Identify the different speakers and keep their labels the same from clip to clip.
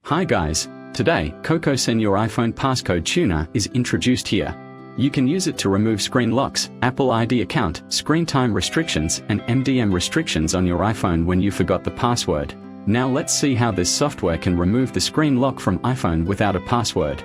Speaker 1: Hi guys, today Cocosenor iPhone Passcode Tuner is introduced here. You can use it to remove screen locks, Apple ID account, screen time restrictions and MDM restrictions on your iPhone when you forgot the password. Now let's see how this software can remove the screen lock from iPhone without a password.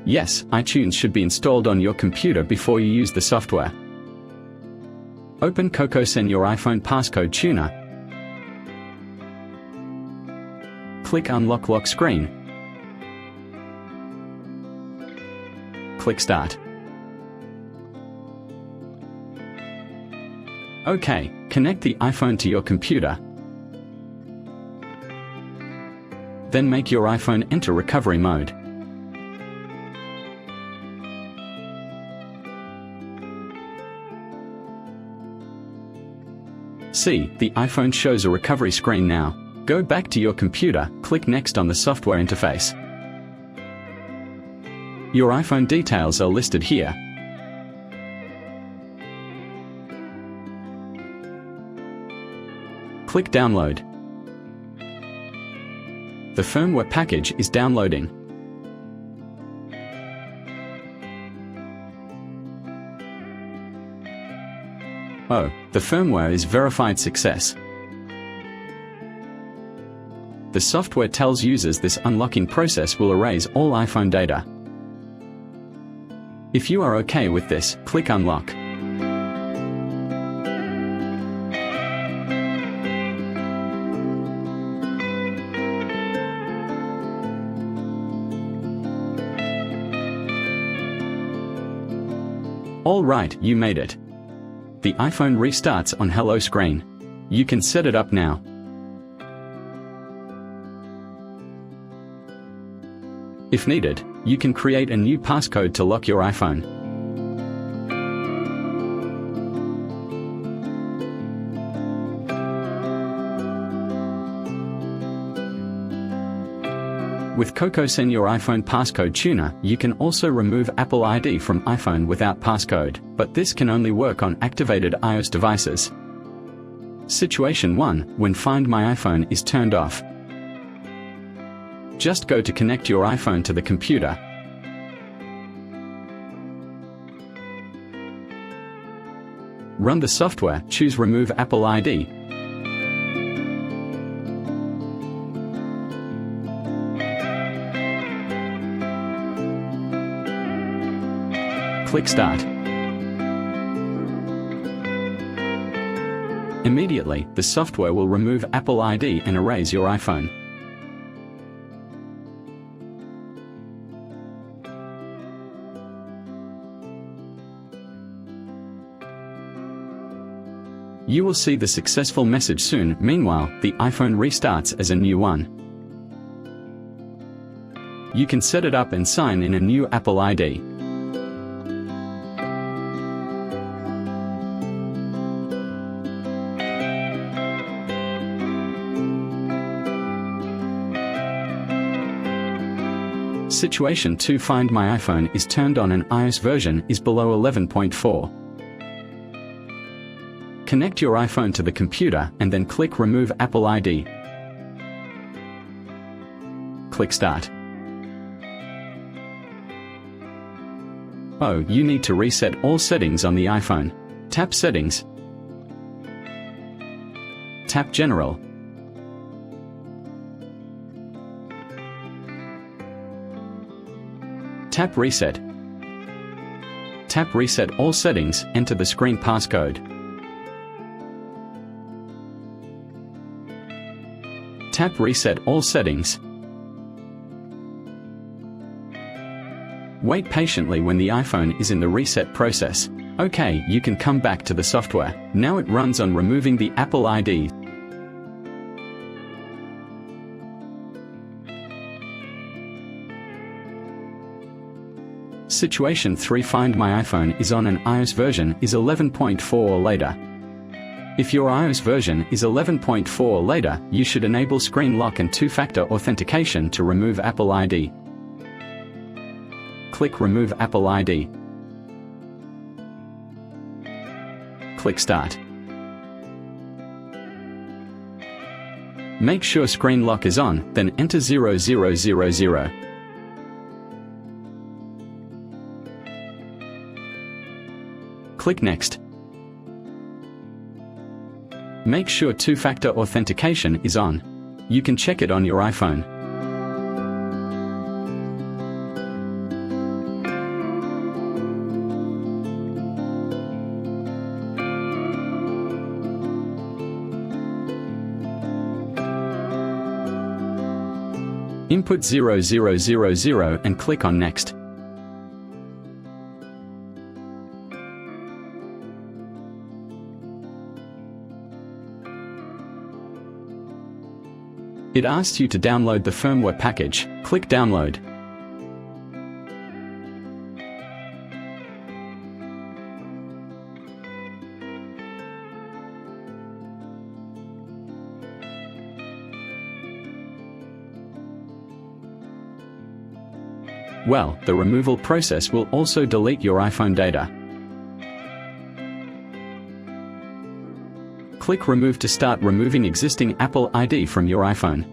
Speaker 1: Yes, iTunes should be installed on your computer before you use the software. Open Cocosenor iPhone Passcode Tuner. Click Unlock Lock Screen. Click Start. OK, connect the iPhone to your computer. Then make your iPhone enter recovery mode. See, the iPhone shows a recovery screen now. Go back to your computer, click Next on the software interface. Your iPhone details are listed here. Click Download. The firmware package is downloading. Oh, the firmware is verified success. The software tells users this unlocking process will erase all iPhone data. If you are okay with this, click Unlock. All right, you made it. The iPhone restarts on Hello screen. You can set it up now. If needed, you can create a new passcode to lock your iPhone. With Cocosenor iPhone Passcode Tuner, you can also remove Apple ID from iPhone without passcode, but this can only work on activated iOS devices. Situation 1, when Find My iPhone is turned off. Just go to connect your iPhone to the computer. Run the software, choose Remove Apple ID. Click Start. Immediately, the software will remove Apple ID and erase your iPhone. You will see the successful message soon. Meanwhile, the iPhone restarts as a new one. You can set it up and sign in a new Apple ID. Situation 2, Find My iPhone is turned on and iOS version is below 11.4. Connect your iPhone to the computer and then click Remove Apple ID. Click Start. Oh, you need to reset all settings on the iPhone. Tap Settings. Tap General. Tap Reset. Tap Reset all settings, enter the screen passcode. Tap Reset all settings. Wait patiently when the iPhone is in the reset process. OK, you can come back to the software. Now it runs on removing the Apple ID. Situation 3, Find My iPhone is on and iOS version is 11.4 or later. If your iOS version is 11.4 or later, you should enable screen lock and two-factor authentication to remove Apple ID. Click Remove Apple ID. Click Start. Make sure screen lock is on, then enter 0000. Click Next. Make sure two-factor authentication is on. You can check it on your iPhone. Input 0000 and click on Next. It asks you to download the firmware package. Click Download. Well, the removal process will also delete your iPhone data. Click Remove to start removing existing Apple ID from your iPhone.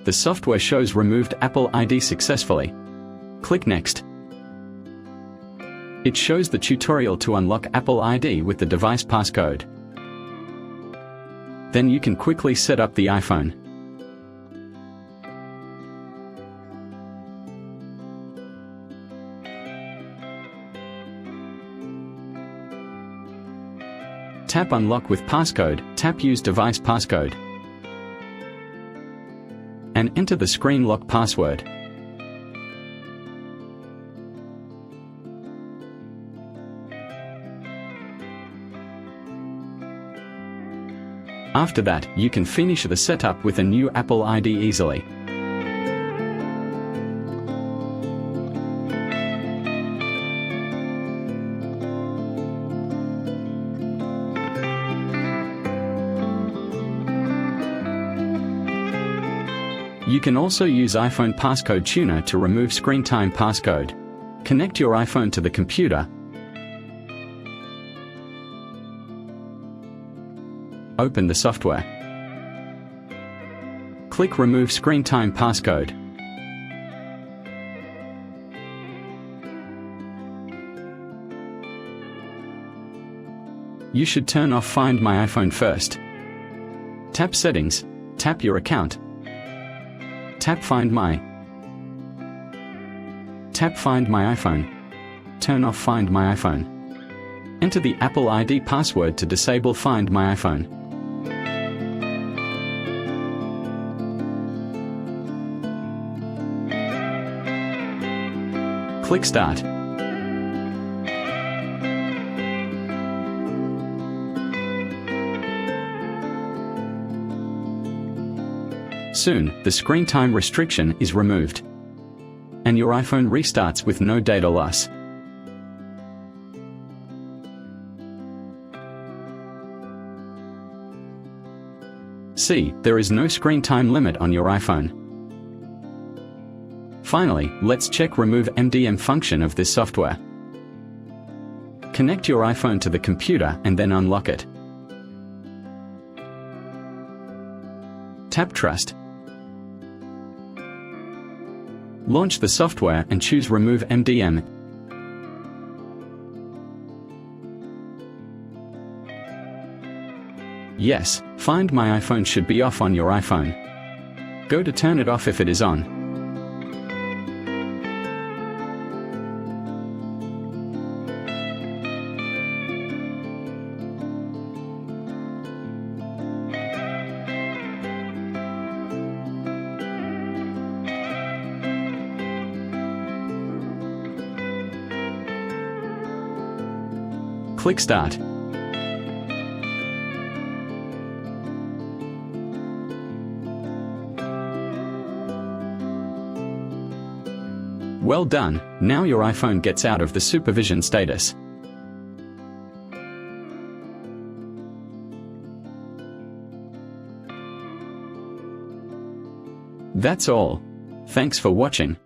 Speaker 1: The software shows removed Apple ID successfully. Click Next. It shows the tutorial to unlock Apple ID with the device passcode. Then you can quickly set up the iPhone. Tap Unlock with Passcode, tap Use Device Passcode, and enter the screen lock password. After that, you can finish the setup with a new Apple ID easily. You can also use iPhone Passcode Tuner to remove Screen Time Passcode. Connect your iPhone to the computer. Open the software. Click Remove Screen Time Passcode. You should turn off Find My iPhone first. Tap Settings, tap Your Account. Tap Find My. Tap Find My iPhone. Turn off Find My iPhone. Enter the Apple ID password to disable Find My iPhone. Click Start. Soon, the screen time restriction is removed, and your iPhone restarts with no data loss. See, there is no screen time limit on your iPhone. Finally, let's check Remove MDM function of this software. Connect your iPhone to the computer and then unlock it. Tap Trust. Launch the software and choose Remove MDM. Yes, Find My iPhone should be off on your iPhone. Go to turn it off if it is on. Click Start. Well done, now your iPhone gets out of the supervision status. That's all. Thanks for watching.